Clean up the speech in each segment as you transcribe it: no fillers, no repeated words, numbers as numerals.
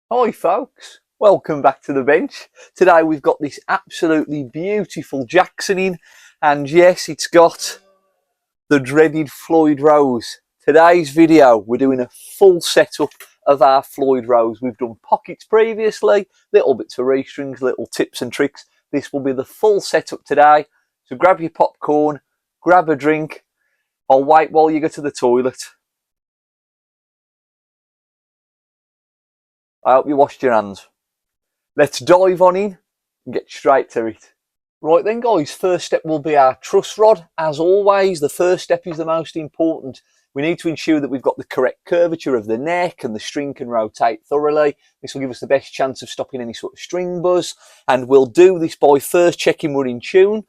Hi folks, welcome back to the bench. Today we've got this absolutely beautiful Jackson in, and yes, it's got the dreaded Floyd Rose. Today's video we're doing a full setup of our Floyd Rose. We've done pockets previously, little bits of restrings, little tips and tricks. This will be the full setup today, so grab your popcorn, grab a drink. I'll wait while you go to the toilet. I hope you washed your hands. Let's dive on in and get straight to it. Right then guys, first step will be our truss rod. As always, the first step is the most important. We need to ensure that we've got the correct curvature of the neck and the string can rotate thoroughly. This will give us the best chance of stopping any sort of string buzz. And we'll do this by first checking we're in tune.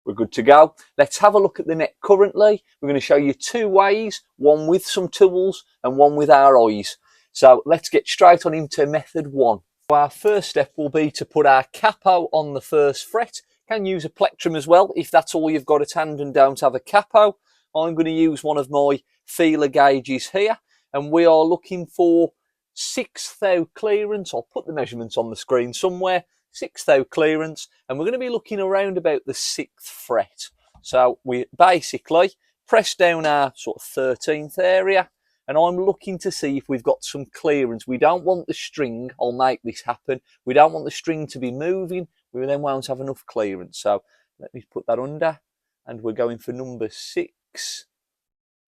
We're good to go. Let's have a look at the neck currently. We're going to show you two ways, one with some tools and one with our eyes. So let's get straight on into method one. Our first step will be to put our capo on the first fret. Can use a plectrum as well if that's all you've got at hand and don't have a capo. I'm going to use one of my feeler gauges here, and we are looking for 6th thou clearance. I'll put the measurements on the screen somewhere. 6th thou clearance, and we're going to be looking around about the 6th fret. So we basically press down our sort of 13th area, and I'm looking to see if we've got some clearance. We don't want the string, I'll make this happen, we don't want the string to be moving, we then won't have enough clearance. So let me put that under, and we're going for number 6.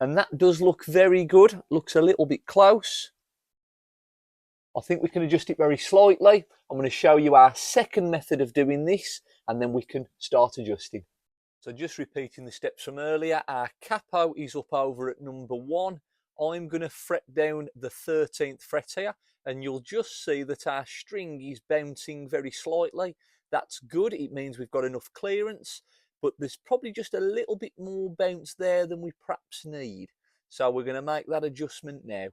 And that does look very good, looks a little bit close. I think we can adjust it very slightly. I'm going to show you our second method of doing this, and then we can start adjusting. So just repeating the steps from earlier, our capo is up over at number 1. I'm going to fret down the 13th fret here, and you'll just see that our string is bouncing very slightly. That's good, it means we've got enough clearance, but there's probably just a little bit more bounce there than we perhaps need. So we're going to make that adjustment now.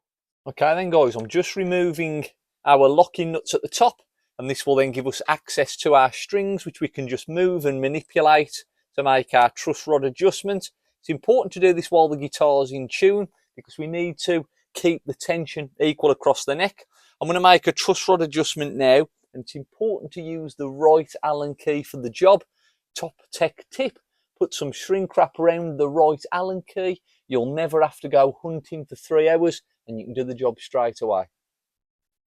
Okay then guys, I'm just removing our locking nuts at the top, and this will then give us access to our strings, which we can just move and manipulate to make our truss rod adjustment. It's important to do this while the guitar's in tune, because we need to keep the tension equal across the neck. I'm going to make a truss rod adjustment now, and it's important to use the right Allen key for the job. Top tech tip, put some shrink wrap around the right Allen key. You'll never have to go hunting for 3 hours, and you can do the job straight away.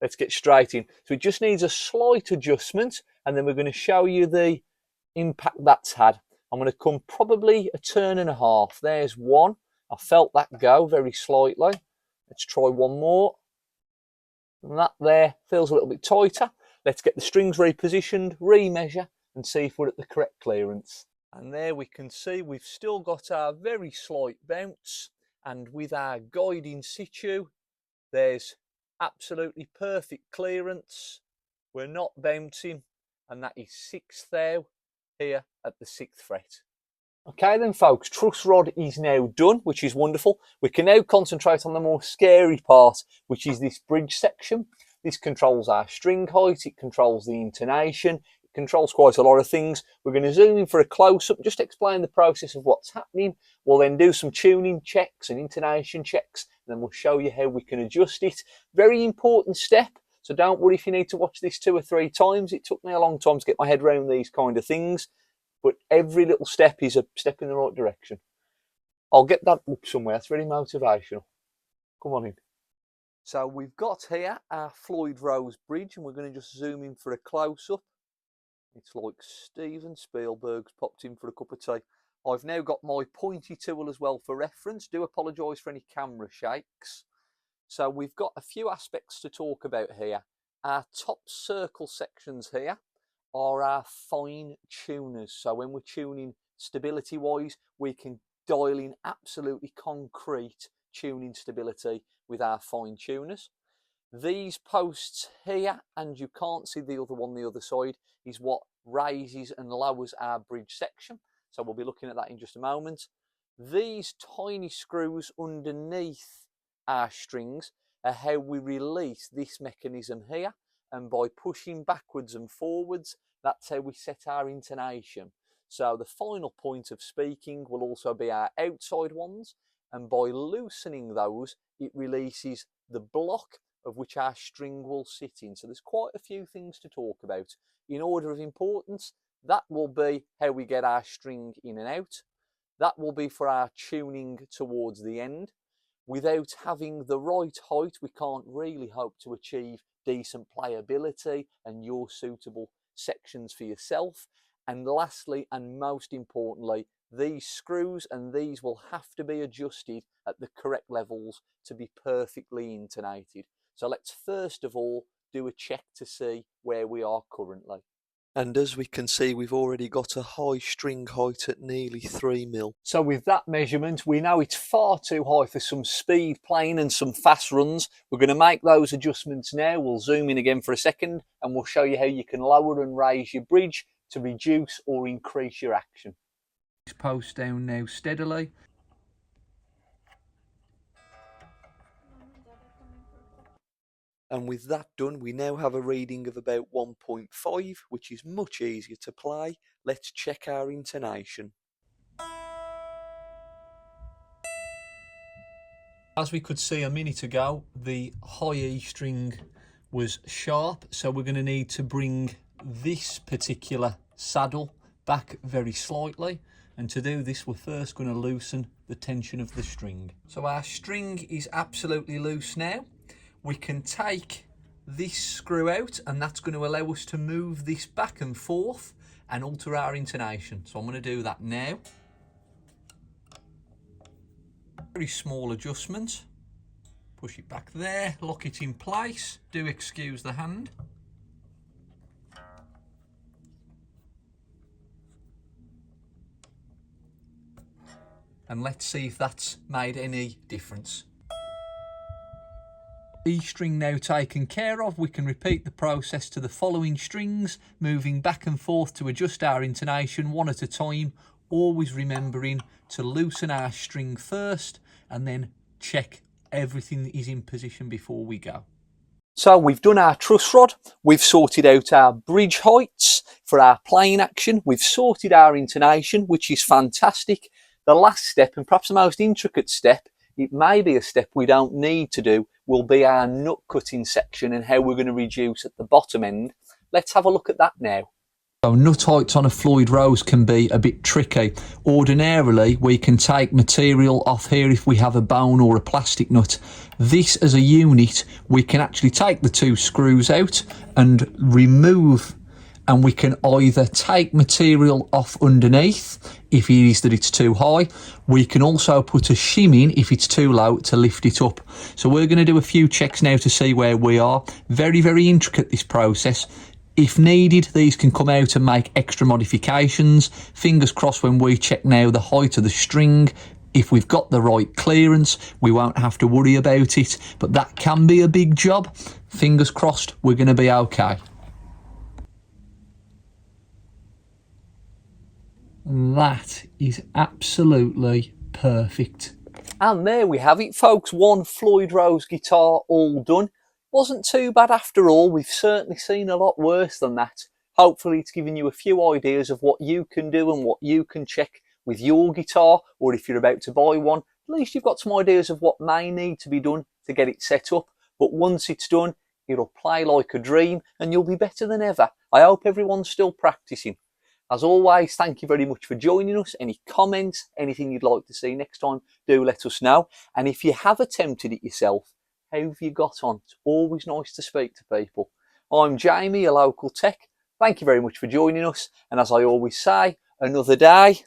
Let's get straight in. So it just needs a slight adjustment, and then we're going to show you the impact that's had. I'm going to come probably a turn and a half. There's one. I felt that go very slightly. Let's try one more. And that there feels a little bit tighter. Let's get the strings repositioned, remeasure, and see if we're at the correct clearance. And there we can see we've still got our very slight bounce, and with our guide in situ, there's absolutely perfect clearance. We're not bouncing, and that is 6th thou here at the 6th fret. Okay then folks, truss rod is now done, which is wonderful. We can now concentrate on the more scary part, which is this bridge section. This controls our string height, it controls the intonation, it controls quite a lot of things. We're going to zoom in for a close-up, just explain the process of what's happening. We'll then do some tuning checks and intonation checks, and then we'll show you how we can adjust it. Very important step, so don't worry if you need to watch this 2 or 3 times. It took me a long time to get my head around these kind of things, but every little step is a step in the right direction. I'll get that up somewhere, it's very motivational. Come on in. So we've got here our Floyd Rose bridge, and we're going to just zoom in for a close-up. It's like Steven Spielberg's popped in for a cup of tea. I've now got my pointy tool as well for reference. Do apologise for any camera shakes. So we've got a few aspects to talk about here. Our top circle sections here are our fine tuners. So when we're tuning stability wise, we can dial in absolutely concrete tuning stability with our fine tuners. These posts here, and you can't see the other one the other side, is what raises and lowers our bridge section. So we'll be looking at that in just a moment. These tiny screws underneath our strings are how we release this mechanism here, and by pushing backwards and forwards, that's how we set our intonation. So the final point of speaking will also be our outside ones, and by loosening those, it releases the block of which our string will sit in. So there's quite a few things to talk about. In order of importance, that will be how we get our string in and out. That will be for our tuning towards the end. Without having the right height, we can't really hope to achieve decent playability and your suitable sections for yourself. And lastly, and most importantly, these screws and these will have to be adjusted at the correct levels to be perfectly intonated. So let's first of all do a check to see where we are currently. And as we can see, we've already got a high string height at nearly 3 mil. So with that measurement, we know it's far too high for some speed playing and some fast runs. We're going to make those adjustments now. We'll zoom in again for a second and we'll show you how you can lower and raise your bridge to reduce or increase your action. Post down now steadily. And with that done, we now have a reading of about 1.5, which is much easier to play. Let's check our intonation. As we could see a minute ago, the high E string was sharp, so we're going to need to bring this particular saddle back very slightly. And to do this, we're first going to loosen the tension of the string. So our string is absolutely loose now. We can take this screw out and that's going to allow us to move this back and forth and alter our intonation. So I'm going to do that now. Very small adjustment. Push it back there, lock it in place. Do excuse the hand. And let's see if that's made any difference. E string now taken care of, we can repeat the process to the following strings, moving back and forth to adjust our intonation one at a time, always remembering to loosen our string first and then check everything is in position before we go. So we've done our truss rod, we've sorted out our bridge heights for our playing action, we've sorted our intonation, which is fantastic. The last step, and perhaps the most intricate step, it may be a step we don't need to do, will be our nut cutting section and how we're going to reduce at the bottom end. Let's have a look at that now. So nut heights on a Floyd Rose can be a bit tricky. Ordinarily, we can take material off here if we have a bone or a plastic nut. This as a unit, we can actually take the two screws out and remove, and we can either take material off underneath if it is that it's too high. We can also put a shim in if it's too low to lift it up. So we're going to do a few checks now to see where we are. Very, very intricate, this process. If needed, these can come out and make extra modifications. Fingers crossed when we check now the height of the string. If we've got the right clearance, we won't have to worry about it, but that can be a big job. Fingers crossed, we're going to be okay. That is absolutely perfect. And there we have it, folks. One Floyd Rose guitar all done. Wasn't too bad after all. We've certainly seen a lot worse than that. Hopefully it's given you a few ideas of what you can do and what you can check with your guitar, or if you're about to buy one, at least you've got some ideas of what may need to be done to get it set up. But once it's done, it'll play like a dream and you'll be better than ever. I hope everyone's still practicing. As always, thank you very much for joining us. Any comments, anything you'd like to see next time, do let us know. And if you have attempted it yourself, how have you got on? It's always nice to speak to people. I'm Jamie, a local tech. Thank you very much for joining us. And as I always say, another day,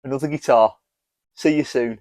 another guitar. See you soon.